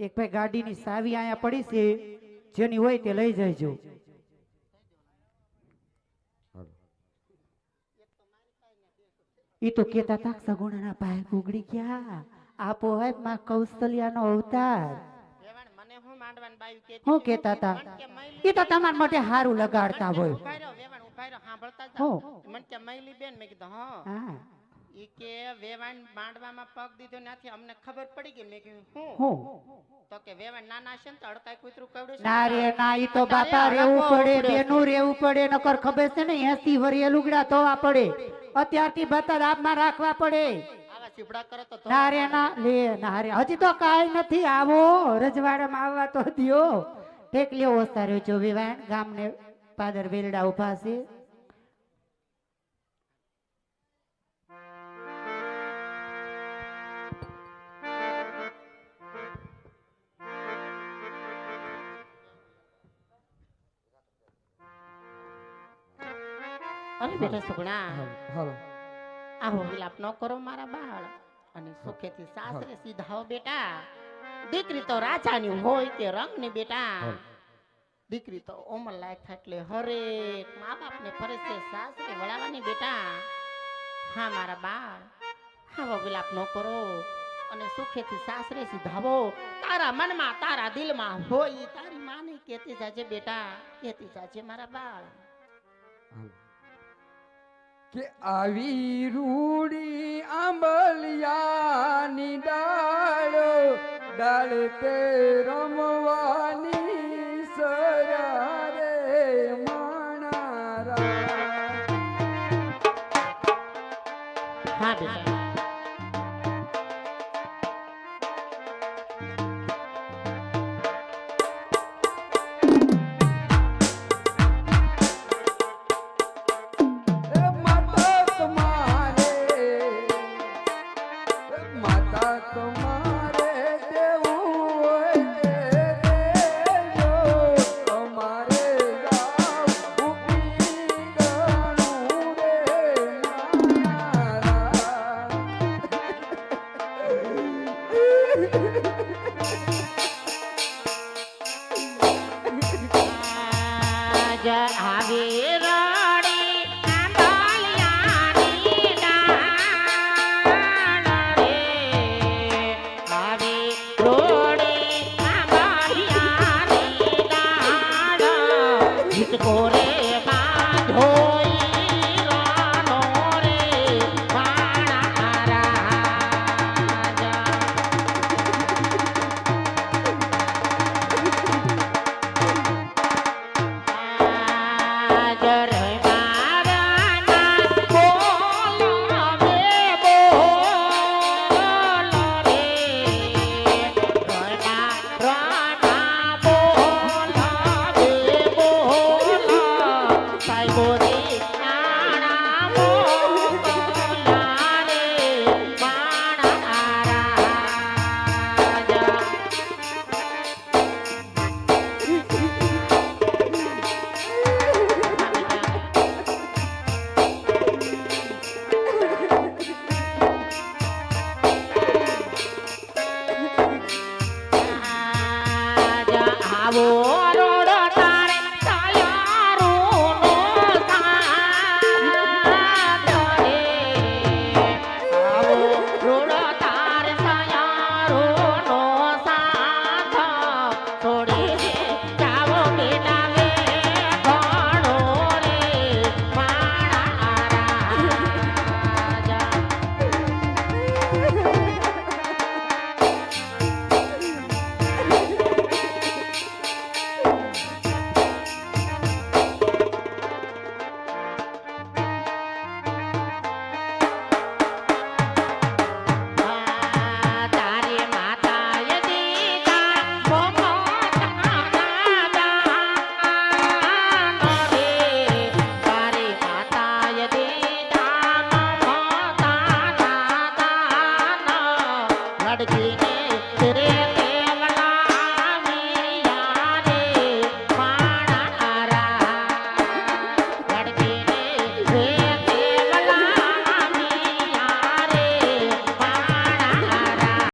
એક ભાઈ ગાડીની સાવી અહીંયા પડી છે, જેની હોય તે લઈ જજો. ઈ તો કેતા તા સગુણાના ભાઈ ગુગડી ગયા. આપો હોય માં કૌશલ્યાનો અવતાર. હું કેતા તા ઈ તો તમાર માટે હારું લગાડતા હોય. મને કે મૈલી બેન મેં કીધું હા ઈ કે વેવાણ માંડવામાં પગ દીધો નથી અમને ખબર પડી ગઈ. મેં કીધું હું તો કે વેવાણ નાના છે ને તો અડકાઈ કૂતરું કવડ્યું ના રે ના ઈ તો બાપા રહેવું પડે, બેનું રહેવું પડે. નકર ખબર છે ને 80 વર્ષે લુગડા ધોવા પડે, અત્યારથી બતા આપમાં રાખવા પડે. આવા ચીપડા કરો તો ના રે ના લે ના રે હજી તો કાઈ નથી. આવો રજવાડામાં આવવા તો દિયો. ટેકલીઓ ઓસાર્યો જો વેવાણ ગામને પાદર વેલડા ઉભા છે. અરે બેટા સુગણા હાલો આવો વિલાપ ન કરો મારા બાળ અને સુખેથી સાસરે સીધાઓ બેટા. દીકરી તો રાજાની હોય કે રંગની બેટા. દીકરી તો ઉંમર લાયક થાય એટલે હરેક મા બાપને ફરજ છે સાસરે વળાવવાની બેટા. હા મારા બાળ આવો વિલાપ ન કરો અને સુખેથી સાસરે સીધાવો. તારા મનમાં તારા દિલમાં હોય તારી માને કહેતી જાજે બેટા, કહેતી જાજે મારા બાળ. કે આવી રૂડી આંબલિયાની ડાળ ડાળ તે રમવાની સરા રે માણારા. હા બેટા लड़की ने तेरे